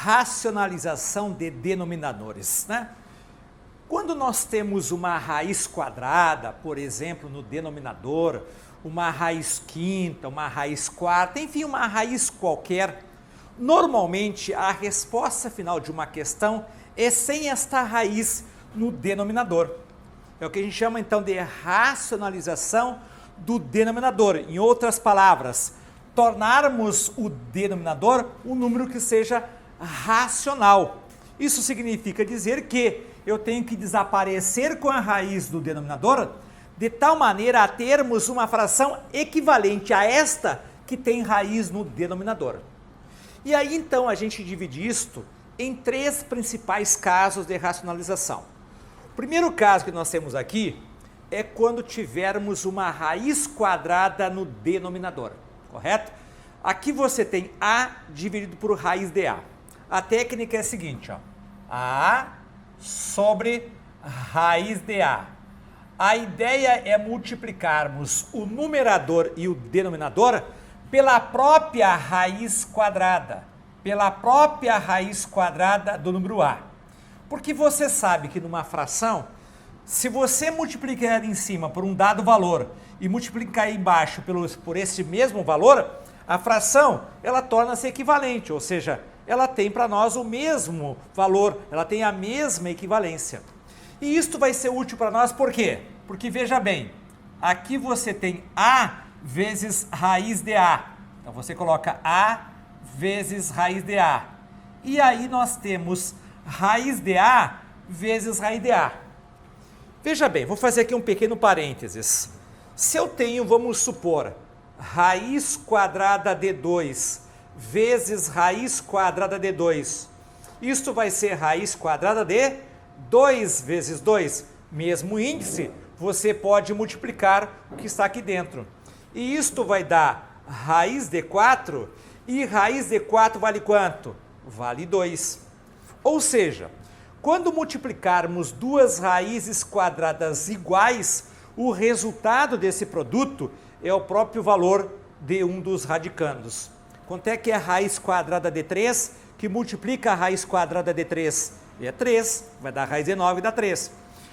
racionalização de denominadores, né? Quando nós temos uma raiz quadrada, por exemplo, no denominador, uma raiz quinta, uma raiz quarta, enfim, uma raiz qualquer, normalmente a resposta final de uma questão é sem esta raiz no denominador. É o que a gente chama então de racionalização do denominador. Em outras palavras, tornarmos o denominador um número que seja racional. Isso significa dizer que eu tenho que desaparecer com a raiz do denominador de tal maneira a termos uma fração equivalente a esta que tem raiz no denominador. E aí então a gente divide isto em três principais casos de racionalização. O primeiro caso que nós temos aqui é quando tivermos uma raiz quadrada no denominador, correto? Aqui você tem A dividido por raiz de A. A técnica é a seguinte, ó, A sobre raiz de A. A ideia é multiplicarmos o numerador e o denominador pela própria raiz quadrada do número A. Porque você sabe que numa fração, se você multiplicar em cima por um dado valor e multiplicar embaixo por esse mesmo valor, a fração ela torna-se equivalente, ou seja, ela tem para nós o mesmo valor, ela tem a mesma equivalência. E isto vai ser útil para nós por quê? Porque veja bem, aqui você tem A vezes raiz de A. Então você coloca A vezes raiz de A. E aí nós temos raiz de A vezes raiz de A. Veja bem, vou fazer aqui um pequeno parênteses. Se eu tenho, vamos supor, raiz quadrada de 2 vezes raiz quadrada de 2, isto vai ser raiz quadrada de 2 vezes 2, mesmo índice, você pode multiplicar o que está aqui dentro. E isto vai dar raiz de 4, e raiz de 4 vale quanto? Vale 2. Ou seja, quando multiplicarmos duas raízes quadradas iguais, o resultado desse produto é o próprio valor de um dos radicandos. Quanto é que é a raiz quadrada de 3, que multiplica a raiz quadrada de 3? É 3, vai dar raiz de 9 e dá 3.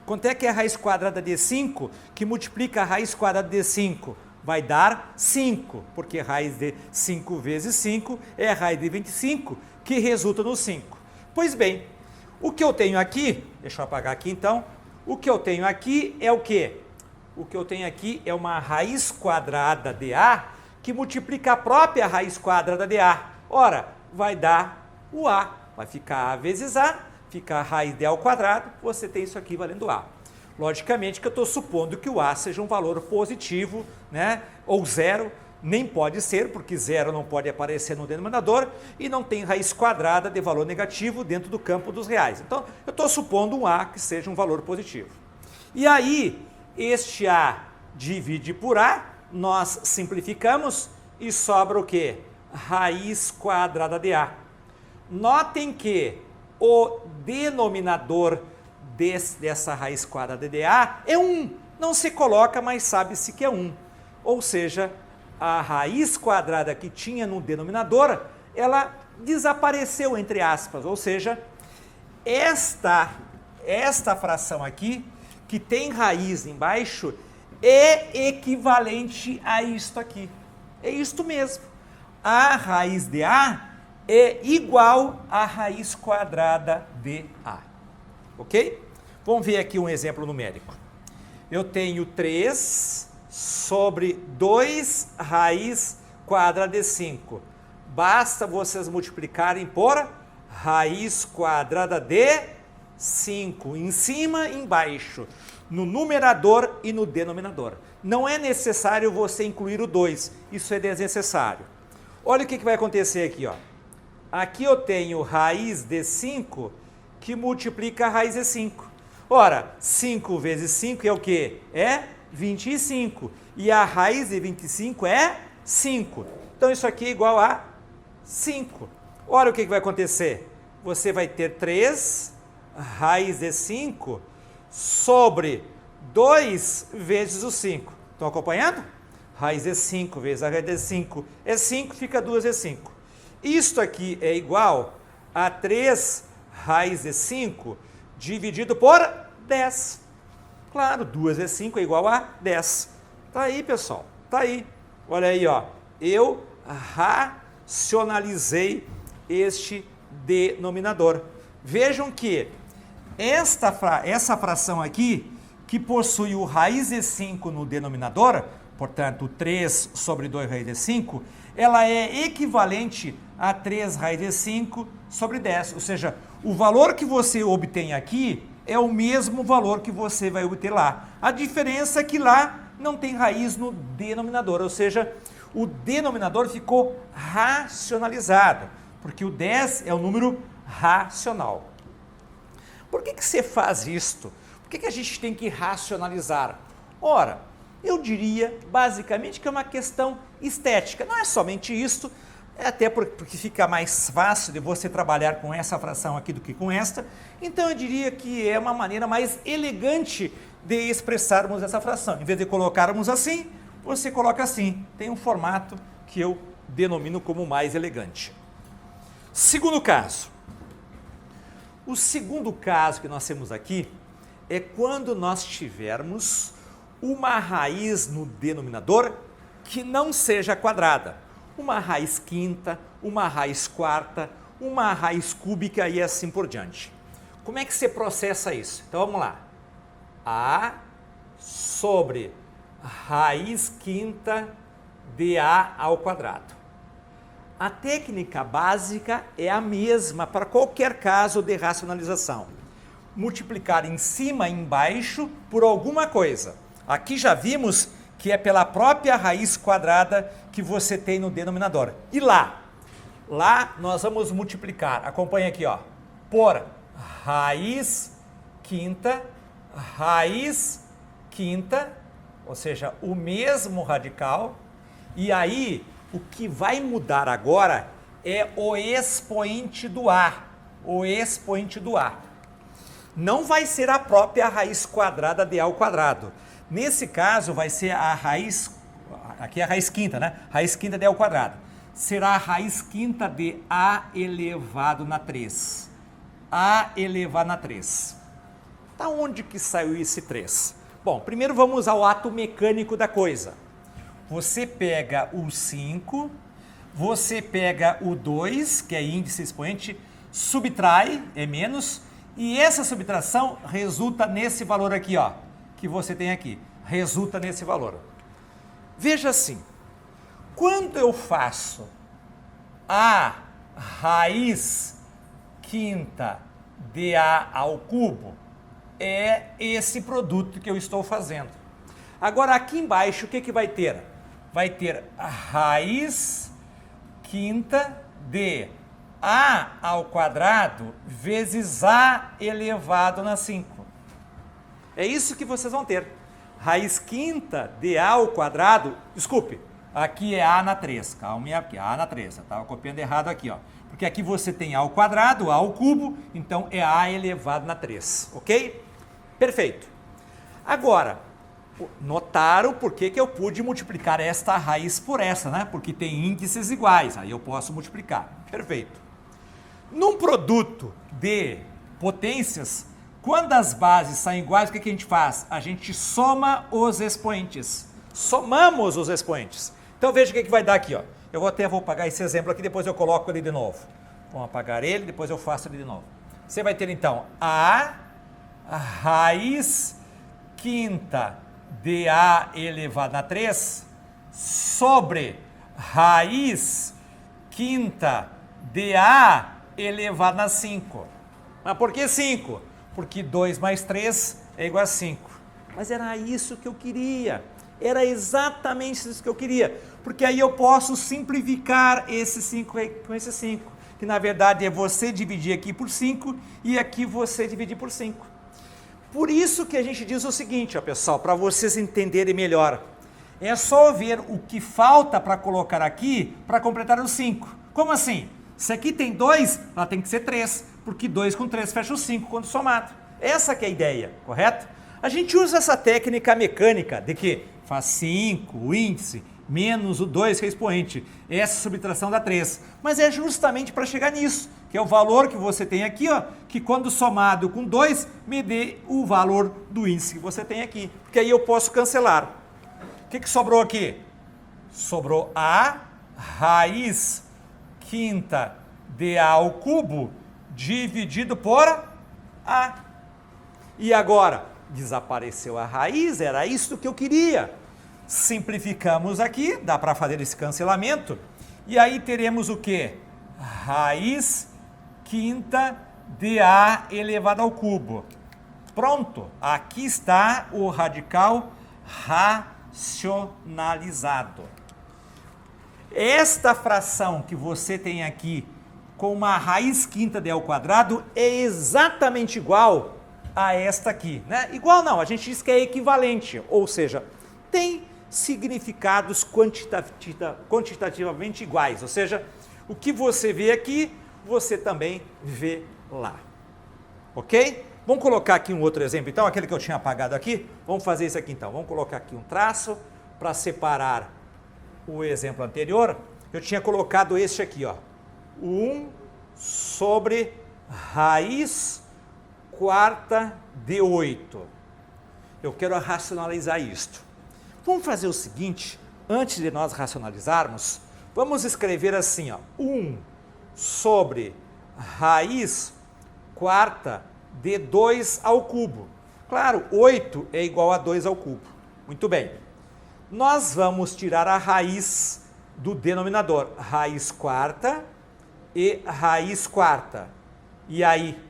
Quanto é que é a raiz quadrada de 5, que multiplica a raiz quadrada de 5? Vai dar 5, porque raiz de 5 vezes 5 é a raiz de 25, que resulta no 5. Pois bem, o que eu tenho aqui, deixa eu apagar aqui então, o que eu tenho aqui é o quê? O que eu tenho aqui é uma raiz quadrada de A que multiplica a própria raiz quadrada de A. Ora, vai dar o A, vai ficar A vezes A, fica a raiz de A ao quadrado, você tem isso aqui valendo A. Logicamente que eu estou supondo que o A seja um valor positivo, né? Ou zero, nem pode ser, porque zero não pode aparecer no denominador e não tem raiz quadrada de valor negativo dentro do campo dos reais. Então, eu estou supondo um A que seja um valor positivo. E aí, este A divide por A, nós simplificamos e sobra o quê? Raiz quadrada de A. Notem que o denominador dessa raiz quadrada de A é 1. Não se coloca, mas sabe-se que é 1. Ou seja, a raiz quadrada que tinha no denominador, ela desapareceu, entre aspas. Ou seja, esta fração aqui, que tem raiz embaixo, é equivalente a isto aqui. É isto mesmo. A raiz de A é igual à raiz quadrada de A. Ok? Vamos ver aqui um exemplo numérico. Eu tenho 3 sobre 2 raiz quadrada de 5. Basta vocês multiplicarem por raiz quadrada de 5, em cima e embaixo, no numerador e no denominador. Não é necessário você incluir o 2, isso é desnecessário. Olha o que vai acontecer aqui, ó. Aqui eu tenho raiz de 5 que multiplica a raiz de 5. Ora, 5 vezes 5 é o quê? É 25. E a raiz de 25 é 5. Então isso aqui é igual a 5. Olha o que vai acontecer. Você vai ter 3 raiz de 5 sobre 2 vezes o 5. Estão acompanhando? Raiz de 5 vezes a raiz de 5 é 5, fica 2 vezes 5. Isto aqui é igual a 3 raiz de 5 dividido por 10. Claro, 2 vezes 5 é igual a 10. Tá aí, pessoal, tá aí. Olha aí, ó. Eu racionalizei este denominador. Vejam que essa fração aqui, que possui o raiz de 5 no denominador, portanto, 3 sobre 2 raiz de 5, ela é equivalente a 3 raiz de 5 sobre 10. Ou seja, o valor que você obtém aqui é o mesmo valor que você vai obter lá. A diferença é que lá não tem raiz no denominador, ou seja, o denominador ficou racionalizado, porque o 10 é um número racional. Por que você faz isto? Por que a gente tem que racionalizar? Ora, eu diria basicamente que é uma questão estética. Não é somente isto, é até porque fica mais fácil de você trabalhar com essa fração aqui do que com esta. Então eu diria que é uma maneira mais elegante de expressarmos essa fração. Em vez de colocarmos assim, você coloca assim. Tem um formato que eu denomino como mais elegante. Segundo caso. O segundo caso que nós temos aqui é quando nós tivermos uma raiz no denominador que não seja quadrada. Uma raiz quinta, uma raiz quarta, uma raiz cúbica e assim por diante. Como é que você processa isso? Então vamos lá. A sobre raiz quinta de A ao quadrado. A técnica básica é a mesma para qualquer caso de racionalização. Multiplicar em cima e embaixo por alguma coisa. Aqui já vimos que é pela própria raiz quadrada que você tem no denominador. E lá? Lá nós vamos multiplicar, acompanha aqui, ó, por raiz quinta, ou seja, o mesmo radical, e aí o que vai mudar agora é o expoente do A, Não vai ser a própria raiz quadrada de A ao quadrado. Nesse caso vai ser a raiz, aqui é a raiz quinta, né? Raiz quinta de A ao quadrado. Será a raiz quinta de A elevado na 3. A elevado na 3. Da onde que saiu esse 3? Bom, primeiro vamos ao ato mecânico da coisa. Você pega o 5, você pega o 2, que é índice expoente, subtrai, é menos, e essa subtração resulta nesse valor aqui, ó, que você tem aqui, resulta nesse valor. Veja assim, quando eu faço a raiz quinta de A ao cubo, é esse produto que eu estou fazendo. Agora aqui embaixo o que vai ter? Vai ter a raiz quinta de A ao quadrado vezes A elevado na 5. É isso que vocês vão ter. Raiz quinta de A ao quadrado, desculpe, aqui é A na 3, calma aqui, A na 3, eu estava copiando errado aqui, ó. Porque aqui você tem A ao quadrado, A ao cubo, então é A elevado na 3, ok? Perfeito. Agora, notaram por que eu pude multiplicar esta raiz por essa, né? Porque tem índices iguais, aí eu posso multiplicar. Perfeito. Num produto de potências, quando as bases são iguais, o que a gente faz? A gente soma os expoentes. Somamos os expoentes. Então veja o que vai dar aqui, ó. Eu vou apagar esse exemplo aqui, depois eu coloco ele de novo. Vamos apagar ele, depois eu faço ele de novo. Você vai ter então a raiz quinta de A elevado na 3 sobre raiz quinta de A elevado na 5. Mas por que 5? Porque 2 mais 3 é igual a 5. Mas era isso que eu queria. Era exatamente isso que eu queria. Porque aí eu posso simplificar esse 5 com esse 5. Que na verdade é você dividir aqui por 5 e aqui você dividir por 5. Por isso que a gente diz o seguinte, ó, pessoal, para vocês entenderem melhor. É só ver o que falta para colocar aqui para completar os 5. Como assim? Se aqui tem 2, ela tem que ser 3, porque 2 com 3 fecha o 5 quando somado. Essa que é a ideia, correto? A gente usa essa técnica mecânica de que faz 5, o índice, menos o 2, que é expoente. Essa subtração dá 3. Mas é justamente para chegar nisso, que é o valor que você tem aqui, ó, que quando somado com 2, me dê o valor do índice que você tem aqui. Porque aí eu posso cancelar. O que sobrou aqui? Sobrou a raiz quinta de A ao cubo dividido por A. E agora, desapareceu a raiz, era isso que eu queria. Simplificamos aqui, dá para fazer esse cancelamento, e aí teremos o quê? Raiz quinta de A elevado ao cubo. Pronto, aqui está o radical racionalizado. Esta fração que você tem aqui com uma raiz quinta de A ao quadrado é exatamente igual a esta aqui, né? Igual não, a gente diz que é equivalente, ou seja, tem significados quantitativamente iguais, ou seja, o que você vê aqui, você também vê lá, ok? Vamos colocar aqui um outro exemplo, então, aquele que eu tinha apagado aqui, vamos fazer isso aqui então, vamos colocar aqui um traço para separar o exemplo anterior. Eu tinha colocado este aqui, ó, 1 sobre raiz quarta de 8. Eu quero racionalizar isto. Vamos fazer o seguinte, antes de nós racionalizarmos, vamos escrever assim, ó, 1 sobre raiz quarta de 2 ao cubo. Claro, 8 é igual a 2 ao cubo. Muito bem. Nós vamos tirar a raiz do denominador, raiz quarta e raiz quarta. E aí,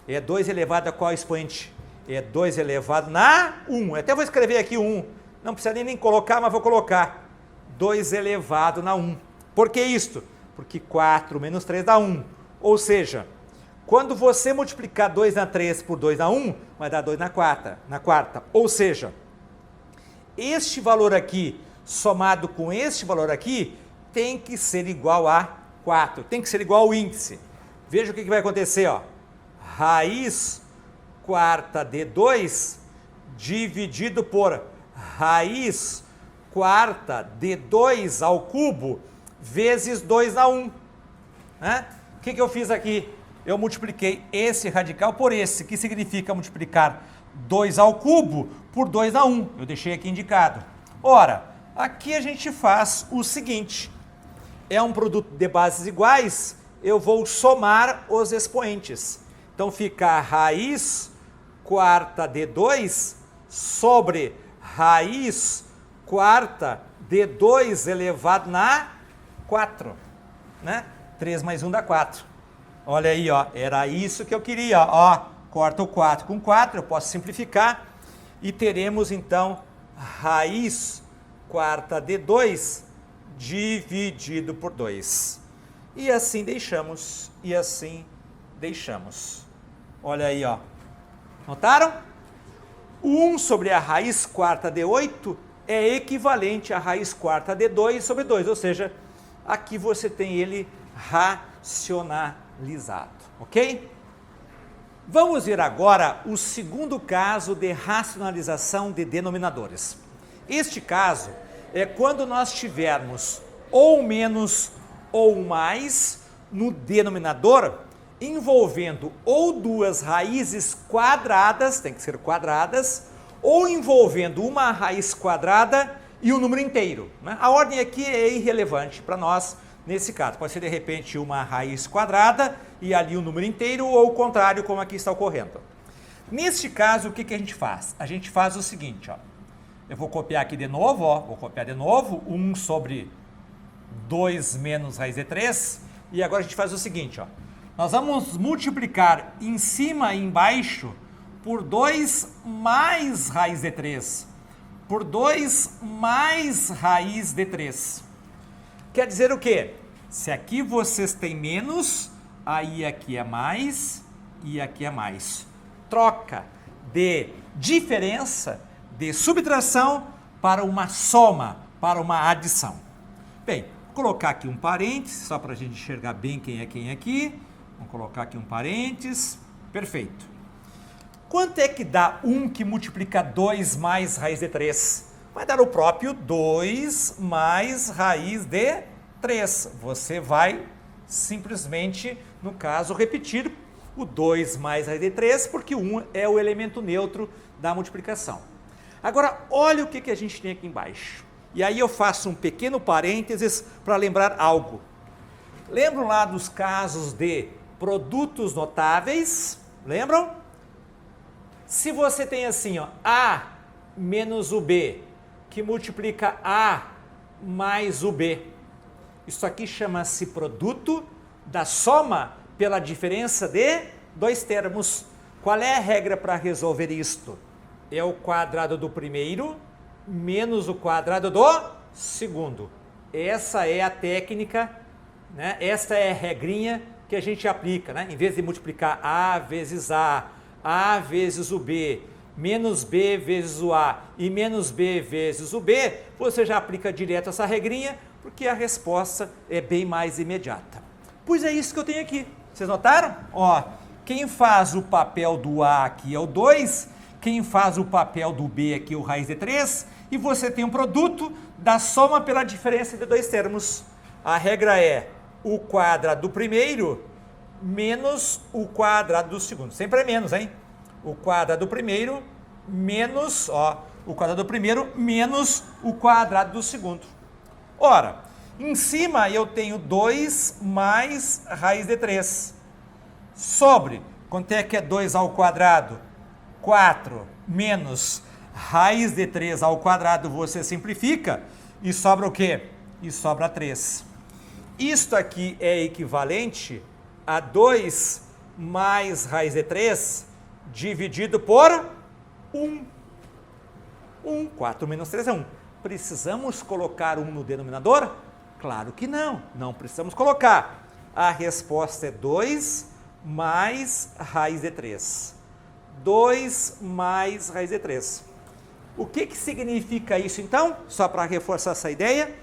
é 2 elevado a qual expoente? É 2 elevado na 1. Até vou escrever aqui 1. Não precisa nem colocar, mas vou colocar. 2 elevado na 1. Por que isto? Porque 4 menos 3 dá 1. Ou seja, quando você multiplicar 2 na 3 por 2 na 1, vai dar 2 na quarta. Ou seja, este valor aqui, somado com este valor aqui, tem que ser igual a 4. Tem que ser igual ao índice. Veja o que vai acontecer, ó. Raiz quarta de 2 dividido por raiz quarta de 2 ao cubo vezes 2 na 1. Né? O que eu fiz aqui? Eu multipliquei esse radical por esse, que significa multiplicar 2 ao cubo por 2 na 1. Eu deixei aqui indicado. Ora, aqui a gente faz o seguinte. É um produto de bases iguais, eu vou somar os expoentes. Então fica a raiz quarta de 2 sobre raiz quarta de 2 elevado na 4. Né? 3 mais 1 dá 4. Olha aí, ó, era isso que eu queria. Ó, corta o 4 com 4, eu posso simplificar. E teremos então raiz quarta de 2 dividido por 2. E assim deixamos, e assim deixamos. Olha aí, ó. Notaram? 1 sobre a raiz quarta de 8 é equivalente à raiz quarta de 2 sobre 2, ou seja, aqui você tem ele racionalizado, ok? Vamos ver agora o segundo caso de racionalização de denominadores. Este caso é quando nós tivermos ou menos ou mais no denominador, envolvendo ou duas raízes quadradas, tem que ser quadradas, ou envolvendo uma raiz quadrada e um número inteiro. Né? A ordem aqui é irrelevante para nós nesse caso. Pode ser de repente uma raiz quadrada e ali um número inteiro, ou o contrário, como aqui está ocorrendo. Neste caso, o que a gente faz? A gente faz o seguinte, ó. Eu vou copiar aqui de novo, ó. Vou copiar de novo, 1 sobre 2 menos raiz de 3. E agora a gente faz o seguinte, ó. Nós vamos multiplicar em cima e embaixo por 2 mais raiz de 3. Por 2 mais raiz de 3. Quer dizer o quê? Se aqui vocês têm menos, aí aqui é mais e aqui é mais. Troca de diferença, de subtração para uma soma, para uma adição. Bem, vou colocar aqui um parênteses, só para a gente enxergar bem quem é quem aqui. Vamos colocar aqui um parênteses. Perfeito. Quanto é que dá 1 que multiplica 2 mais raiz de 3? vai dar o próprio 2 mais raiz de 3. Você vai simplesmente, no caso, repetir o 2 mais raiz de 3, porque o 1 é o elemento neutro da multiplicação. Agora, olha o que a gente tem aqui embaixo. E aí eu faço um pequeno parênteses para lembrar algo. Lembram lá dos casos de produtos notáveis? Lembram? Se você tem assim, ó, A menos o B, que multiplica A mais o B. Isso aqui chama-se produto da soma pela diferença de dois termos. Qual é a regra para resolver isto? É o quadrado do primeiro menos o quadrado do segundo. Essa é a técnica, né? Essa é a regrinha que a gente aplica, né? Em vez de multiplicar A vezes A vezes o B, menos B vezes o A e menos B vezes o B, você já aplica direto essa regrinha, porque a resposta é bem mais imediata. Pois é isso que eu tenho aqui. Vocês notaram? Ó, quem faz o papel do A aqui é o 2, quem faz o papel do B aqui é o raiz de 3, e você tem um produto da soma pela diferença de dois termos. A regra é o quadrado do primeiro menos o quadrado do segundo. Sempre é menos, hein? O quadrado do primeiro menos, ó, o quadrado do primeiro menos o quadrado do segundo. Ora, em cima eu tenho 2 mais raiz de 3. Sobre, quanto é que é 2 ao quadrado? 4 menos raiz de 3 ao quadrado, você simplifica e sobra o quê? E sobra 3. Isto aqui é equivalente a 2 mais raiz de 3 dividido por 1. 4 menos 3 é 1. Precisamos colocar 1 no denominador? Claro que não, não precisamos colocar. A resposta é 2 mais raiz de 3. 2 mais raiz de 3. O que significa isso então? Só para reforçar essa ideia.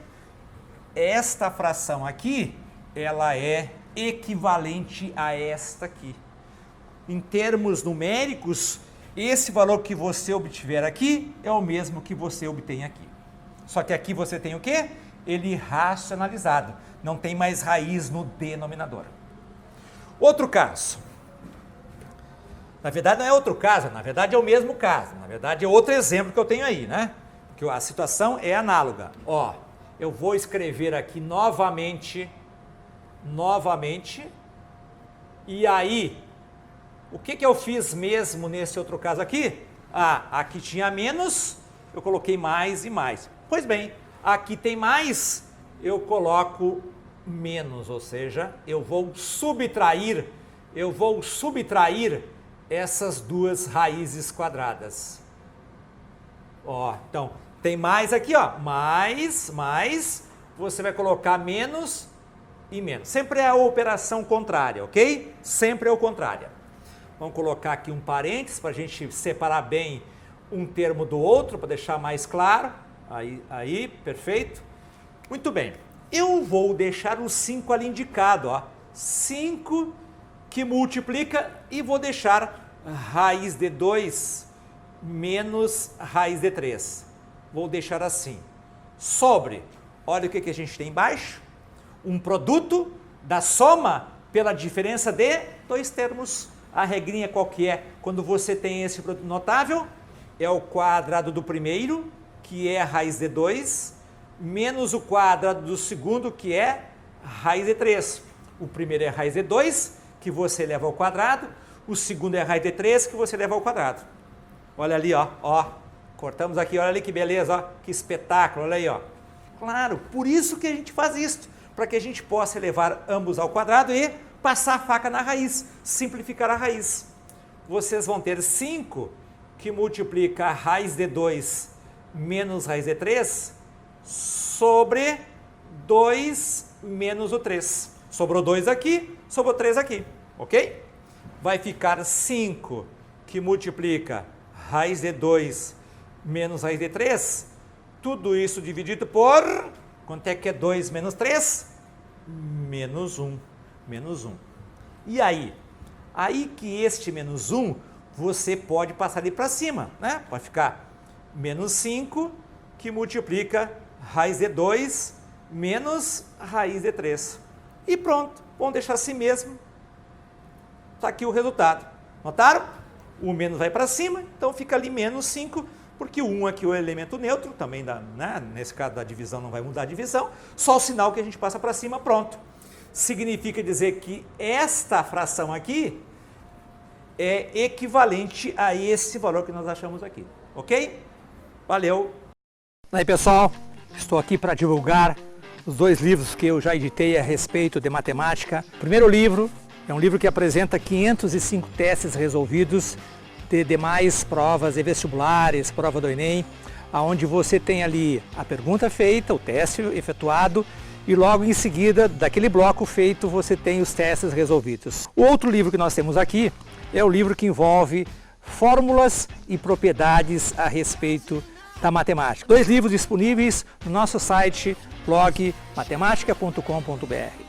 Esta fração aqui, ela é equivalente a esta aqui. Em termos numéricos, esse valor que você obtiver aqui é o mesmo que você obtém aqui. Só que aqui você tem o quê? Ele racionalizado. Não tem mais raiz no denominador. Outro caso. Na verdade não é outro caso, na verdade é o mesmo caso. Na verdade é outro exemplo que eu tenho aí, né? Porque a situação é análoga. Ó, eu vou escrever aqui novamente, e aí, o que eu fiz mesmo nesse outro caso aqui? Ah, aqui tinha menos, eu coloquei mais e mais. Pois bem, aqui tem mais, eu coloco menos, ou seja, eu vou subtrair essas duas raízes quadradas. Ó, então, tem mais aqui, ó, mais, você vai colocar menos e menos. Sempre é a operação contrária, ok? Sempre é o contrário. Vamos colocar aqui um parênteses para a gente separar bem um termo do outro, para deixar mais claro. Aí, perfeito. Muito bem. Eu vou deixar o 5 ali indicado, ó. 5 que multiplica e vou deixar raiz de 2 menos raiz de 3. Vou deixar assim. Sobre, olha o que a gente tem embaixo. Um produto da soma pela diferença de dois termos. A regrinha qual que é? Quando você tem esse produto notável, é o quadrado do primeiro, que é raiz de 2, menos o quadrado do segundo, que é raiz de 3. O primeiro é raiz de 2, que você leva ao quadrado. O segundo é raiz de 3, que você leva ao quadrado. Olha ali, ó. Cortamos aqui, olha ali que beleza, ó. Que espetáculo, olha aí, ó. Claro, por isso que a gente faz isso, para que a gente possa levar ambos ao quadrado e passar a faca na raiz, simplificar a raiz. Vocês vão ter 5 que multiplica a raiz de 2 menos raiz de 3 sobre 2 menos o 3. Sobrou 2 aqui, sobrou 3 aqui, ok? Vai ficar 5 que multiplica raiz de 2 menos raiz de 3, tudo isso dividido por, quanto é que é 2 menos 3? Menos 1. Menos 1. E aí? Aí que este menos 1, você pode passar ali para cima, né? Pode ficar menos 5 que multiplica raiz de 2 menos raiz de 3. E pronto, vamos deixar assim mesmo. Está aqui o resultado. Notaram? O menos vai para cima, então fica ali menos 5, porque o 1 aqui é o elemento neutro, também nesse caso da divisão não vai mudar a divisão, só o sinal que a gente passa para cima, pronto. Significa dizer que esta fração aqui é equivalente a esse valor que nós achamos aqui, ok? Valeu! Aí pessoal, estou aqui para divulgar os 2 livros que eu já editei a respeito de matemática. O primeiro livro é um livro que apresenta 505 testes resolvidos de demais provas de vestibulares, prova do Enem, onde você tem ali a pergunta feita, o teste efetuado e logo em seguida, daquele bloco feito, você tem os testes resolvidos. O outro livro que nós temos aqui é o livro que envolve fórmulas e propriedades a respeito da matemática. 2 livros disponíveis no nosso site blog matematica.com.br.